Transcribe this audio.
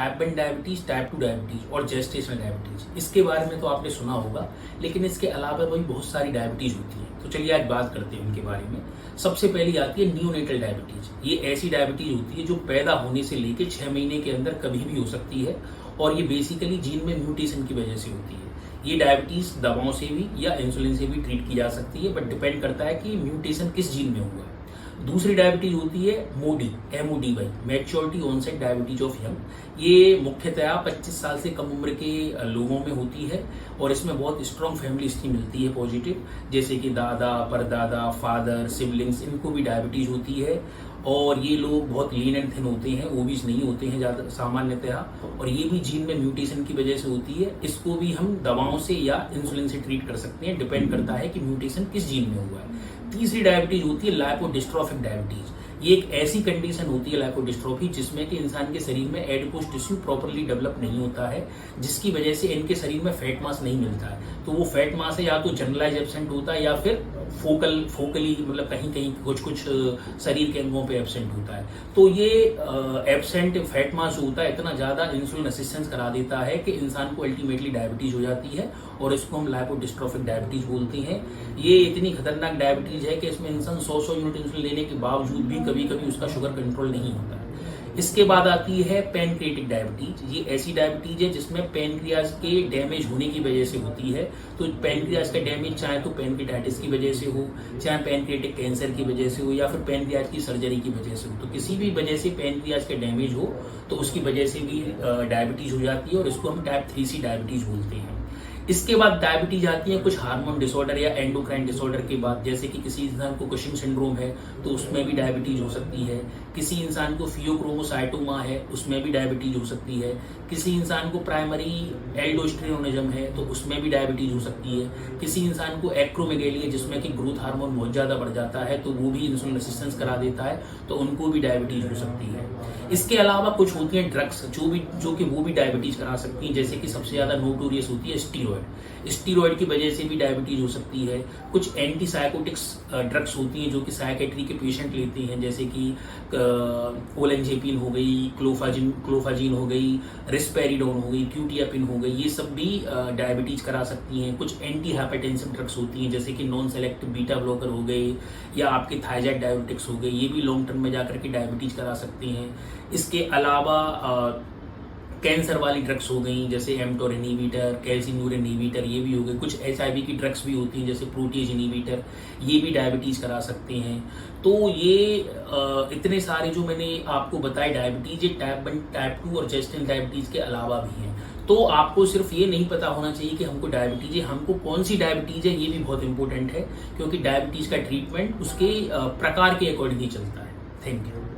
Type 1 diabetes, type 2 diabetes और gestational diabetes, इसके बारे में तो आपने सुना होगा, लेकिन इसके अलावा भी बहुत सारी डायबिटीज होती है। तो चलिए आज बात करते हैं उनके बारे में। सबसे पहली आती है न्यूनेटल डायबिटीज। ये ऐसी डायबिटीज होती है जो पैदा होने से लेकर 6 महीने के अंदर कभी भी हो सकती है और ये बेसिकली जीन में म्यूटेशन की वजह से होती है। ये डायबिटीज दवाओं से भी या इंसुलिन से भी ट्रीट की जा सकती है, बट डिपेंड करता है कि म्यूटेशन किस जीन में हुआ है। दूसरी डायबिटीज होती है MODY, MODY, maturity onset diabetes of young. ये मुख्यतया 25 साल से कम उम्र के लोगों में होती है और इसमें बहुत स्ट्रॉन्ग फैमिली हिस्ट्री मिलती है पॉजिटिव, जैसे कि दादा, परदादा, फादर, सिबलिंग्स, इनको भी डायबिटीज होती है। और ये लोग बहुत लीन एंड थिन होते हैं, ओबीज नहीं होते हैं ज़्यादा सामान्यतया, और ये भी जीन में म्यूटेशन की वजह से होती है। इसको भी हम दवाओं से या इंसुलिन से ट्रीट कर सकते हैं, डिपेंड करता है कि म्यूटेशन किस जीन में हुआ है। तीसरी डायबिटीज होती है लाइपोडिस्ट्रोफिक डायबिटीज। ये एक ऐसी कंडीशन होती है लाइपोडिस्ट्रोफी जिसमें कि इंसान के शरीर में एडिपोज टिश्यू प्रॉपर्ली डेवलप नहीं होता है, जिसकी वजह से इनके शरीर में फैट मास नहीं मिलता है। तो वो फैट मास है या तो जनरलाइज एब्सेंट होता है या फिर फोकली मतलब कहीं कहीं कुछ शरीर के अंगों पे एब्सेंट होता है। तो ये एब्सेंट फैट मास होता है इतना ज्यादा इंसुलिन असिस्टेंस करा देता है कि इंसान को अल्टीमेटली डायबिटीज हो जाती है और इसको हम लाइपोडिस्ट्रोफिक डायबिटीज बोलते हैं। ये इतनी खतरनाक डायबिटीज है कि इसमें इंसान 100 यूनिट इंसुलिन लेने के बावजूद भी कभी कभी उसका शुगर कंट्रोल नहीं होता है। इसके बाद आती है पैनक्रियाटिक डायबिटीज। ये ऐसी डायबिटीज है जिसमें पैनक्रियाज के डैमेज होने की वजह से होती है। तो पैनक्रियाज का डैमेज चाहे तो पैनक्रियाटाइटिस की वजह से हो, चाहे पैनक्रियाटिक कैंसर की वजह से हो, या फिर पैनक्रियाज की सर्जरी की वजह से हो। तो किसी भी वजह से पैनक्रियाज का डैमेज हो तो उसकी वजह से भी डायबिटीज हो जाती है और इसको हम टाइप 3C डायबिटीज बोलते हैं। इसके बाद डायबिटीज आती है कुछ हार्मोन डिसऑर्डर या एंडोक्राइन डिसऑर्डर के बाद, जैसे कि किसी इंसान को कुशिंग सिंड्रोम है तो उसमें भी डायबिटीज हो सकती है। किसी इंसान को फियोक्रोमोसाइटोमा है, उसमें भी डायबिटीज हो सकती है। किसी इंसान को प्राइमरी एल्डोस्टेरोनिज्म है तो उसमें भी डायबिटीज हो सकती है। किसी इंसान को एक्रोमेगेली है जिसमें कि ग्रोथ हार्मोन बहुत ज्यादा बढ़ जाता है तो वो भी इंसुलिन रेजिस्टेंस करा देता है, तो उनको भी डायबिटीज हो सकती है। इसके अलावा कुछ होती हैं ड्रग्स जो कि वो भी डायबिटीज करा सकती हैं, जैसे कि सबसे ज्यादा नोटोरियस होती है स्टीरॉयड की वजह से भी डायबिटीज हो सकती है। कुछ एंटीसाइकोटिक्स ड्रग्स होती हैं जो कि साइकेट्री के पेशेंट लेते हैं, जैसे कि ओलेंजेपिन हो गई, क्लोफाजिन हो गई, रिस्पेरिडोन हो गई, क्यूटियापिन हो गई, ये सब भी डायबिटीज करा सकती हैं। कुछ एंटी हाइपरटेंसिव ड्रग्स होती हैं जैसे कि नॉन सेलेक्टिव बीटा ब्लॉकर हो गए या आपके थायराइड डायबिटिक्स हो गए, ये भी लॉन्ग टर्म में जाकर के डायबिटीज करा सकती हैं। इसके अलावा कैंसर वाली ड्रग्स हो गई जैसे एमटोर इनहिबिटर, कैल्सिन्यूरिन इनहिबिटर, ये भी हो गए। कुछ HIV की ड्रग्स भी होती हैं जैसे प्रोटीज इनहिबिटर, ये भी डायबिटीज करा सकते हैं। तो ये इतने सारे जो मैंने आपको बताए डायबिटीज, ये टाइप 1, टाइप 2 और जेस्टेशनल डायबिटीज के अलावा भी हैं। तो आपको सिर्फ ये नहीं पता होना चाहिए कि हमको डायबिटीज है, हमको कौन सी डायबिटीज है ये भी बहुत इंपॉर्टेंट है, क्योंकि डायबिटीज का ट्रीटमेंट उसके प्रकार के अकॉर्डिंग ही चलता है। Thank you.